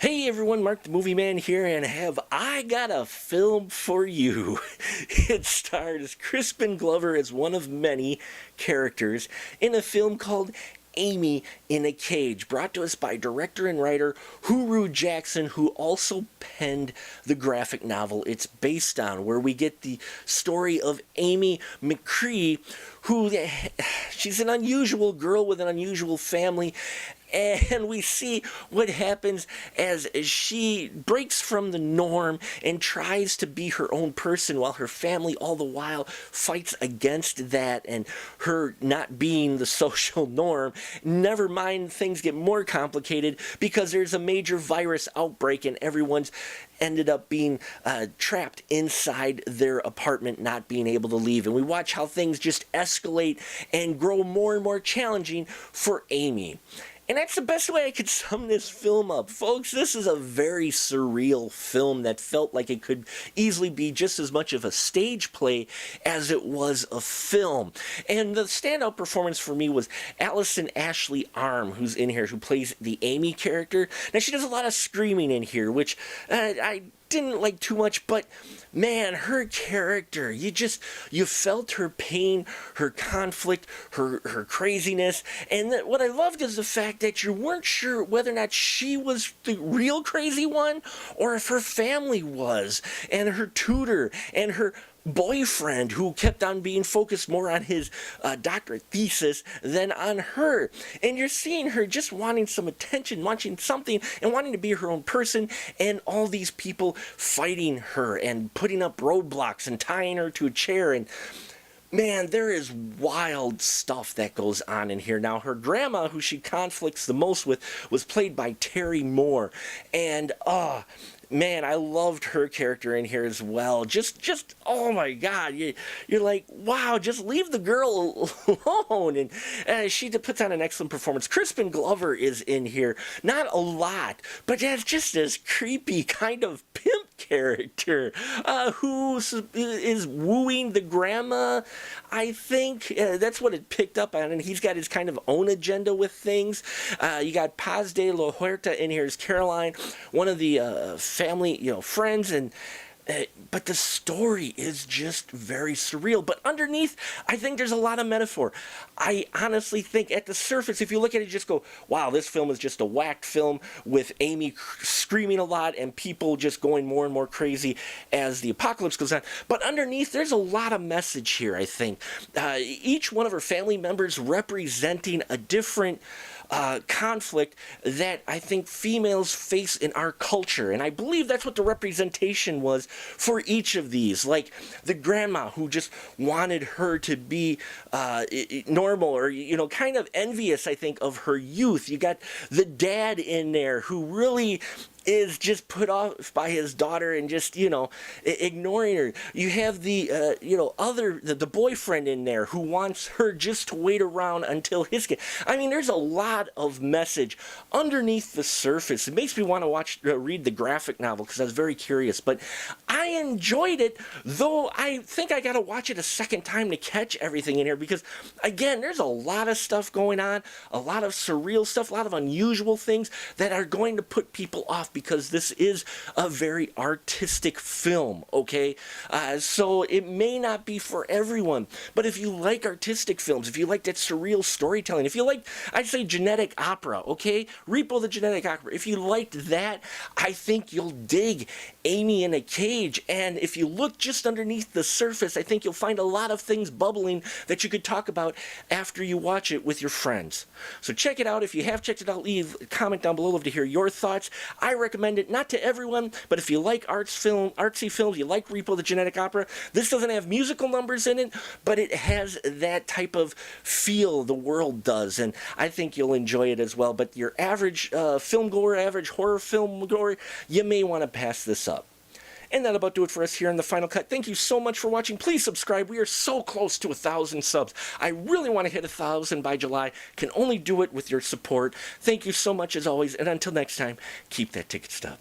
Hey everyone, Mark the Movie Man here, and have I got a film for you. It stars Crispin Glover as one of many characters in a film called Aimy in a Cage, brought to us by director and writer Huru Jackson, who also penned the graphic novel it's based on, where we get the story of Aimy McCree, who she's an unusual girl with an unusual family. And we see what happens as she breaks from the norm and tries to be her own person, while her family all the while fights against that and her not being the social norm. Never mind, things get more complicated because there's a major virus outbreak and everyone's ended up being trapped inside their apartment, not being able to leave. And we watch how things just escalate and grow more and more challenging for Aimy. And that's the best way I could sum this film up. Folks, this is a very surreal film that felt like it could easily be just as much of a stage play as it was a film. And the standout performance for me was Allison Ashley Arm, who's in here, who plays the Aimy character. Now, she does a lot of screaming in here, which I didn't like too much, but man, her character, you felt her pain, her conflict, her craziness. And what I loved is the fact that you weren't sure whether or not she was the real crazy one or if her family was, and her tutor and her boyfriend, who kept on being focused more on his doctorate thesis than on her. And you're seeing her just wanting some attention, wanting something, and wanting to be her own person, and all these people fighting her and putting up roadblocks and tying her to a chair. And man, there is wild stuff that goes on in here. Now, her grandma, who she conflicts the most with, was played by Terry Moore. And, man, I loved her character in here as well. Just oh my God, you're like, wow, just leave the girl alone. And she puts on an excellent performance. Crispin Glover is in here, not a lot, but that's just this creepy kind of pimp character who is wooing the grandma. I think that's what it picked up on, and he's got his kind of own agenda with things. You got Paz de la Huerta in here as Caroline, one of the family, friends, and but the story is just very surreal. But underneath, I think there's a lot of metaphor. I honestly think at the surface, if you look at it, you just go, wow, this film is just a whacked film with Aimy screaming a lot and people just going more and more crazy as the apocalypse goes on. But underneath, there's a lot of message here, I think. Each one of her family members representing a different conflict that I think females face in our culture. And I believe that's what the representation was for each of these. Like the grandma, who just wanted her to be normal, or, kind of envious, I think, of her youth. You got the dad in there who really is just put off by his daughter and just, ignoring her. You have the, the boyfriend in there who wants her just to wait around until his kid. I mean, there's a lot of message underneath the surface. It makes me want to read the graphic novel because I was very curious. But I enjoyed it, though I think I got to watch it a second time to catch everything in here because, again, there's a lot of stuff going on, a lot of surreal stuff, a lot of unusual things that are going to put people off, because this is a very artistic film, okay? So it may not be for everyone, but if you like artistic films, if you like that surreal storytelling, if you like, I'd say, genetic opera, okay? Repo the Genetic Opera. If you liked that, I think you'll dig Aimy in a Cage. And if you look just underneath the surface, I think you'll find a lot of things bubbling that you could talk about after you watch it with your friends. So check it out. If you have checked it out, leave a comment down below. Love to hear your thoughts. I recommend it, not to everyone, but if you like artsy films, you like Repo the Genetic Opera. This doesn't have musical numbers in it, but it has that type of feel the world does, and I think you'll enjoy it as well. But your average film goer, average horror film goer, you may want to pass this up. And that'll about do it for us here in the Final Cut. Thank you so much for watching. Please subscribe. We are so close to 1,000 subs. I really want to hit 1,000 by July. Can only do it with your support. Thank you so much as always. And until next time, keep that ticket stub.